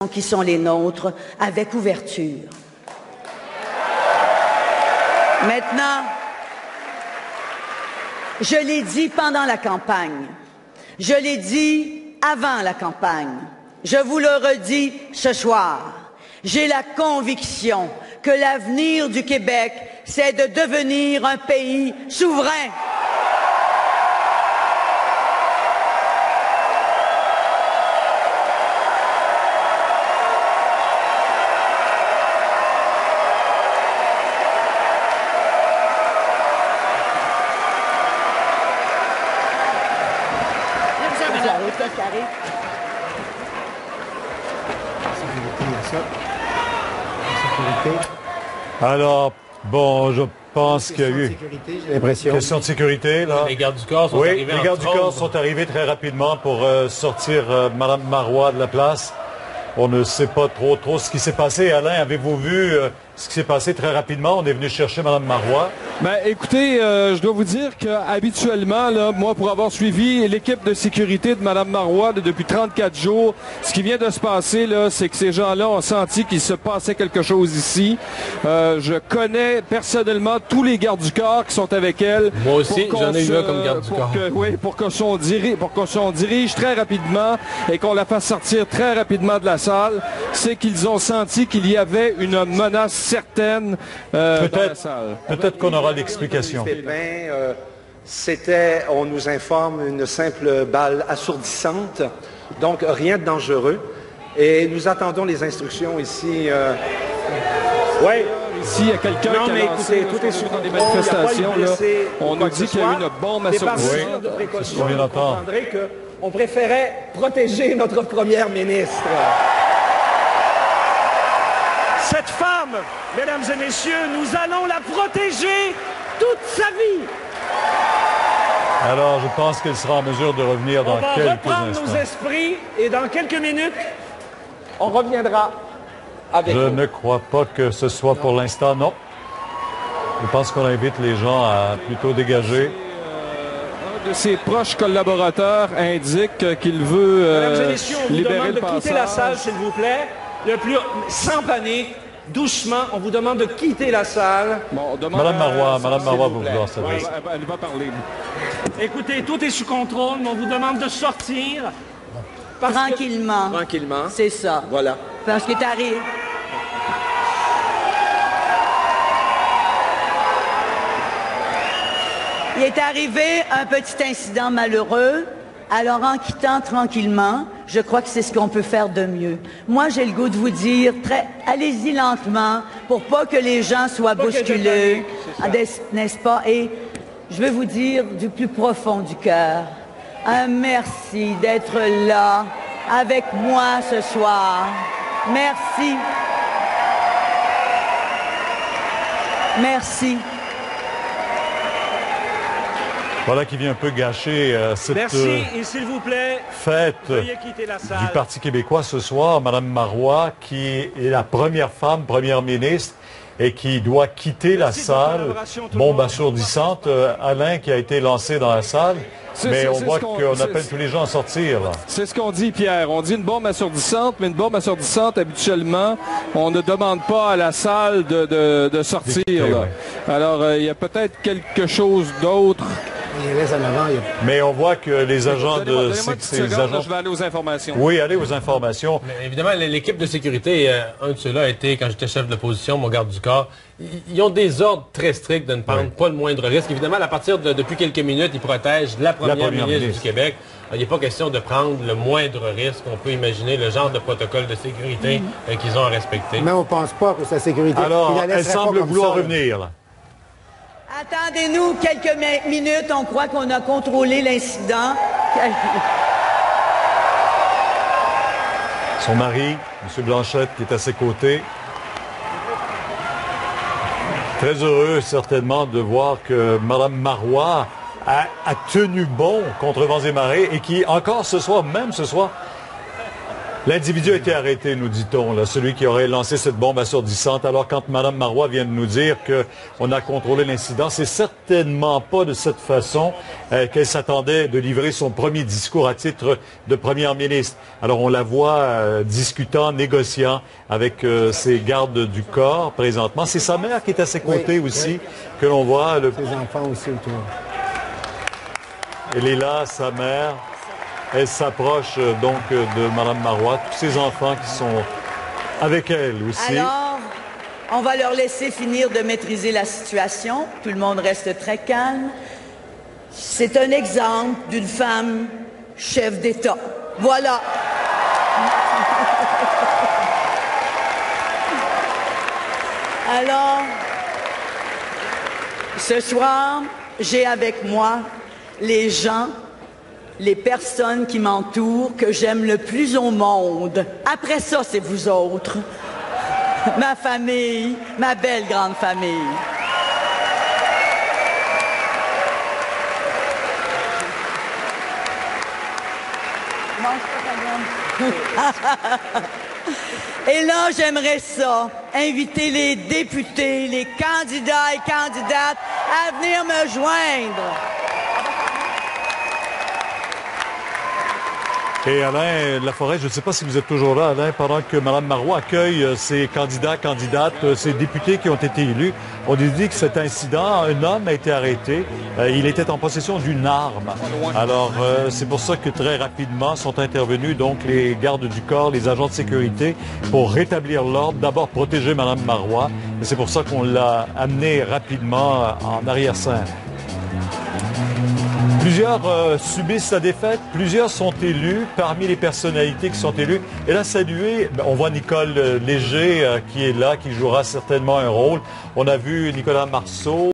qui sont les nôtres avec ouverture. Maintenant, je l'ai dit pendant la campagne, je l'ai dit avant la campagne, je vous le redis ce soir, j'ai la conviction que l'avenir du Québec, c'est de devenir un pays souverain. Alors, bon, je pense qu'il y a eu question de sécurité, là. Les gardes du corps sont arrivés. Oui, les gardes du corps sont arrivés très rapidement pour sortir Mme Marois de la place. On ne sait pas trop ce qui s'est passé. Alain, avez-vous vu ce qui s'est passé très rapidement? On est venu chercher Mme Marois. Ben, écoutez, je dois vous dire qu'habituellement, là, moi, pour avoir suivi l'équipe de sécurité de Mme Marois depuis 34 jours, ce qui vient de se passer, là, c'est que ces gens-là ont senti qu'il se passait quelque chose ici. Je connais personnellement tous les gardes du corps qui sont avec elle. Moi aussi, j'en ai eu un comme garde du corps. Oui, pour qu'on s'en dirige très rapidement et qu'on la fasse sortir très rapidement de la salle, c'est qu'ils ont senti qu'il y avait une menace certaine dans la salle. Peut-être qu'on aura l'explication. C'était, on nous informe, une simple balle assourdissante, donc rien de dangereux. Et nous attendons les instructions ici. Oui. Ici, il y a quelqu'un qui a lancé, tout est sous dans des manifestations. Là, on nous dit qu'il y a eu une bombe à sortir. De précaution, vous comprendrez qu'on préférait protéger notre première ministre. Cette femme, mesdames et messieurs, nous allons la protéger toute sa vie. Alors, je pense qu'elle sera en mesure de revenir dans quelques instants. On va reprendre nos esprits et dans quelques minutes, on reviendra avec Je ne crois pas que ce soit pour l'instant, non. Je pense qu'on invite les gens à plutôt dégager. Un de ses proches collaborateurs indique qu'il veut mesdames et messieurs, on vous libérer demande le de quitter la salle, s'il vous plaît. Sans panique, doucement, on vous demande de quitter la salle. Bon, Madame Marois va vouloir savoir. Elle va parler. Écoutez, tout est sous contrôle, mais on vous demande de sortir. Tranquillement. Tranquillement. C'est ça. Voilà. Parce qu'il est arrivé. Il est arrivé un petit incident malheureux. Alors, en quittant tranquillement, je crois que c'est ce qu'on peut faire de mieux. Moi, j'ai le goût de vous dire, allez-y lentement, pour pas que les gens soient bousculés, n'est-ce pas? Et je veux vous dire du plus profond du cœur, un merci d'être là avec moi ce soir. Merci. Merci. Voilà qui vient un peu gâcher cette et s'il vous plaît, fête du Parti québécois ce soir. Madame Marois, qui est la première femme première ministre et qui doit quitter la salle. Bombe assourdissante. Alain qui a été lancé dans la salle. Mais on voit qu'on appelle tous les gens à sortir. C'est ce qu'on dit, Pierre. On dit une bombe assourdissante, mais une bombe assourdissante, habituellement, on ne demande pas à la salle de sortir. Là. Alors, il y a peut-être quelque chose d'autre. Mais on voit que les agents de... Je vais aller aux informations. Oui, allez aux informations. Mais évidemment, l'équipe de sécurité, un de ceux-là a été, quand j'étais chef de l'opposition, mon garde du corps, ils ont des ordres très stricts de ne prendre pas le moindre risque. Évidemment, à partir depuis quelques minutes, ils protègent la première ministre du Québec. Il n'est pas question de prendre le moindre risque. On peut imaginer le genre de protocole de sécurité qu'ils ont à respecter. Mais on ne pense pas que sa sécurité... Alors, elle semble vouloir revenir, là. Attendez-nous quelques minutes, on croit qu'on a contrôlé l'incident. Son mari, M. Blanchette, qui est à ses côtés. Très heureux, certainement, de voir que Mme Marois a tenu bon contre vents et marées et qui, encore ce soir, même ce soir, L'individu a été arrêté, nous dit-on, là, celui qui aurait lancé cette bombe assourdissante. Alors, quand Mme Marois vient de nous dire qu'on a contrôlé l'incident, c'est certainement pas de cette façon qu'elle s'attendait de livrer son premier discours à titre de première ministre. Alors, on la voit discutant, négociant avec ses gardes du corps présentement. C'est sa mère qui est à ses côtés aussi, que l'on voit. Ses enfants aussi autour. Elle est là, sa mère. Elle s'approche donc de Mme Marois, tous ses enfants qui sont avec elle aussi. Alors, on va leur laisser finir de maîtriser la situation. Tout le monde reste très calme. C'est un exemple d'une femme chef d'État. Voilà. Alors, ce soir, j'ai avec moi les gens, les personnes qui m'entourent, que j'aime le plus au monde. Après ça, c'est vous autres. Ma famille, ma belle grande famille. Et là, j'aimerais ça, inviter les députés, les candidats et candidates à venir me joindre. Et Alain Laforêt, je ne sais pas si vous êtes toujours là, Alain, pendant que Mme Marois accueille ses candidats, candidates, ses députés qui ont été élus. On nous dit que cet incident, un homme a été arrêté. Il était en possession d'une arme. Alors, c'est pour ça que très rapidement sont intervenus donc les gardes du corps, les agents de sécurité pour rétablir l'ordre. D'abord protéger Mme Marois. Et c'est pour ça qu'on l'a amenée rapidement en arrière-scène. Plusieurs subissent la défaite, plusieurs sont élus, parmi les personnalités qui sont élues. Et là, saluer, on voit Nicole Léger qui est là, qui jouera certainement un rôle. On a vu Nicolas Marceau.